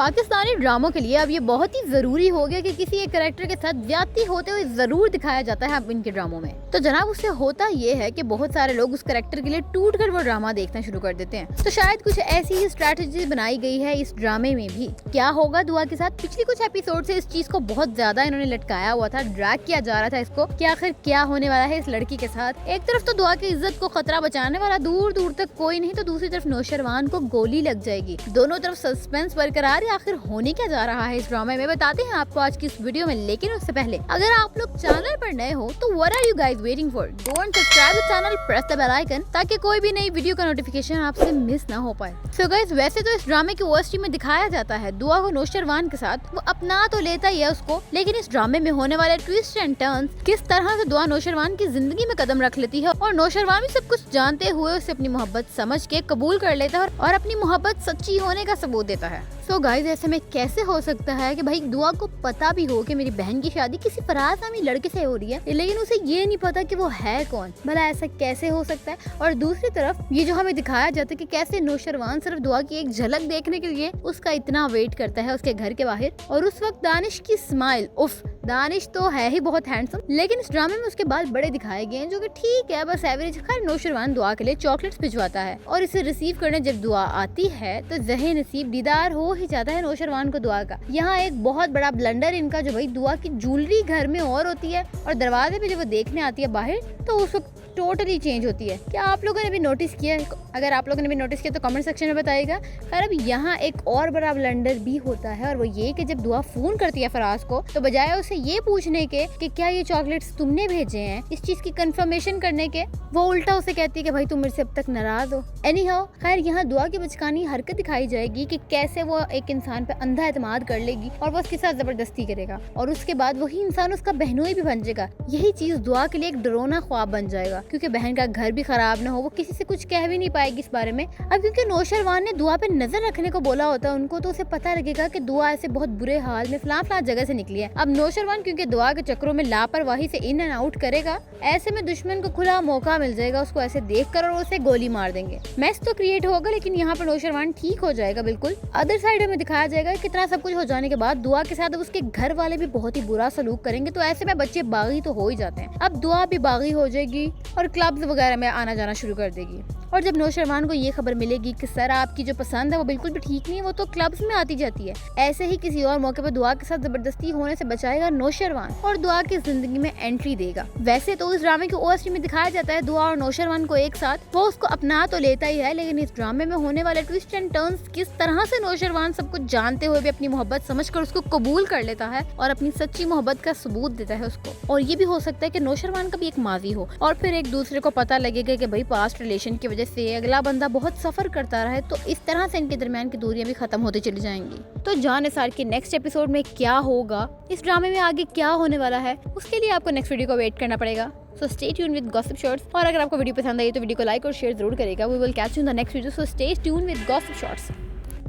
पाकिस्तानी ड्रामों के लिए अब ये बहुत ही जरूरी हो गया कि किसी एक कैरेक्टर के साथ ज्यादती होते हुए जरूर दिखाया जाता है अब इनके ड्रामों में। तो जनाब उससे होता ये है कि बहुत सारे लोग उस कैरेक्टर के लिए टूट कर वो ड्रामा देखना शुरू कर देते हैं। तो शायद कुछ ऐसी ही स्ट्रैटेजी बनाई गई है इस ड्रामे में भी। क्या होगा दुआ के साथ? पिछले कुछ एपिसोड से इस चीज को बहुत ज्यादा इन्होंने लटकाया हुआ था, ड्रैग किया जा रहा था इसको कि आखिर क्या होने वाला है इस लड़की के साथ। एक तरफ तो दुआ की इज्जत को खतरा बचाने वाला दूर दूर तक कोई नहीं, तो दूसरी तरफ नौशरवान को गोली लग जाएगी। दोनों तरफ सस्पेंस बरकरार है। आखिर होने क्या जा रहा है इस ड्रामे में, बताते हैं आपको आज की इस वीडियो में। लेकिन उससे पहले अगर आप लोग चैनल पर नए हो तो what are you guys waiting for? Go and subscribe the channel, press the bell icon ताकि कोई भी नई वीडियो का नोटिफिकेशन आपसे मिस ना हो पाए। सो गाइस वैसे तो इस ड्रामे की ओएसटी में दिखाया जाता है दुआ को नौशरवान के साथ, वो अपना तो लेता ही है उसको, लेकिन इस ड्रामे में होने वाले ट्विस्ट एंड टर्न्स किस तरह से दुआ नौशरवान की जिंदगी में कदम रख लेती है और नौशरवान भी सब कुछ जानते हुए उसे अपनी मोहब्बत समझ के कबूल कर लेता है और अपनी मोहब्बत सच्ची होने का सबूत देता है। सो गाइस ऐसे में कैसे हो सकता है कि भाई दुआ को पता भी हो कि मेरी बहन की शादी किसी फराज नामी लड़के से हो रही है, लेकिन उसे ये नहीं पता कि वो है कौन? भला ऐसा कैसे हो सकता है? और दूसरी तरफ ये जो हमें दिखाया जाता है कि कैसे नौशरवान सिर्फ दुआ की एक झलक देखने के लिए उसका इतना वेट करता है उसके घर के बाहर। और उस वक्त दानिश की स्माइल, उफ, दानिश तो है ही बहुत हैंडसम, लेकिन इस ड्रामे में उसके बाल बड़े दिखाए गए हैं जो कि ठीक है, बस एवरेज। खैर नौशरवान दुआ के लिए चॉकलेट्स भिजवाता है और इसे रिसीव करने जब दुआ आती है तो ज़हे नसीब दीदार हो ही जाता है नौशरवान को दुआ का। यहाँ एक बहुत बड़ा ब्लंडर इनका, जो भाई दुआ की ज्वेलरी घर में और होती है और दरवाजे पे जब वो देखने आती है बाहर तो उस वक्त टोटली चेंज होती है। क्या आप लोगों ने भी नोटिस किया है? अगर आप लोगों ने भी नोटिस किया तो कमेंट सेक्शन में बताइएगा। खैर अब यहाँ एक और बड़ा ब्लंडर भी होता है और वो ये कि जब दुआ फोन करती है फराज को तो बजाय उसे ये पूछने के कि क्या ये चॉकलेट्स तुमने भेजे हैं, इस चीज की कंफर्मेशन करने के, वो उल्टा उसे कहती है कि भाई तुम मेरे से अब तक नाराज हो। एनी हाउ खैर यहाँ दुआ की बचकानी हरकत दिखाई जाएगी कि कैसे वो एक इंसान पे अंधा एतमाद कर लेगी और वो उसके साथ जबरदस्ती करेगा और उसके बाद वही इंसान उसका बहनोई भी बन जाएगा। यही चीज दुआ के लिए एक डरोना ख्वाब बन जाएगा क्योंकि बहन का घर भी खराब ना हो, वो किसी से कुछ कह भी नहीं पाएगी इस बारे में। अब क्योंकि नौशरवान ने दुआ पे नजर रखने को बोला होता है उनको, तो उसे पता लगेगा कि दुआ ऐसे बहुत बुरे हाल में फला जगह से निकली है। अब नौशरवान क्योंकि दुआ के चक्रों में लापरवाही से इन एंड आउट करेगा, ऐसे में दुश्मन को खुला मौका मिल जाएगा उसको ऐसे देखकर और उसे गोली मार देंगे। मैस तो क्रिएट होगा लेकिन यहाँ पर नौशरवान ठीक हो जाएगा बिल्कुल। अदर साइड में दिखाया जाएगा कितना सब कुछ हो जाने के बाद दुआ के साथ उसके घर वाले भी बहुत ही बुरा सलूक करेंगे, तो ऐसे में बच्चे बागी तो हो ही जाते हैं। अब दुआ भी बागी हो जाएगी और क्लब्स वगैरह में आना जाना शुरू कर देगी। और जब नौशरवान को ये खबर मिलेगी कि सर आपकी जो पसंद है वो बिल्कुल भी ठीक नहीं है, वो तो क्लब्स में आती जाती है, ऐसे ही किसी और मौके पर दुआ के साथ जबरदस्ती होने से बचाएगा नौशरवान और दुआ की जिंदगी में एंट्री देगा। वैसे तो इस ड्रामे की ओएसटी में दिखाया जाता है दुआ और नौशरवान को एक साथ, वो उसको अपना तो लेता ही है, लेकिन इस ड्रामे में होने वाले ट्विस्ट एंड टर्न्स किस तरह से नौशरवान सब कुछ जानते हुए भी अपनी मोहब्बत समझकर उसको कबूल कर लेता है और अपनी सच्ची मोहब्बत का सबूत देता है उसको। और ये भी हो सकता है कि नौशरवान का भी एक माजी हो और फिर एक दूसरे को पता लगेगा कि भाई पास्ट रिलेशन की वजह से अगला बंदा बहुत सफर करता रहा है, तो इस तरह से इनके दरमियान की दूरियां भी खत्म होती चली जाएंगी। तो जान निसार के नेक्स्ट एपिसोड में क्या होगा, इस ड्रामे में आगे क्या होने वाला है, उसके लिए आपको नेक्स्ट वीडियो को वेट करना पड़ेगा। सो stay tuned with Gossip shorts. और अगर आपको वीडियो पसंद आई तो वीडियो को लाइक और शेयर जरूर करेगा। We will catch you in the next video, so stay tuned with Gossip shorts.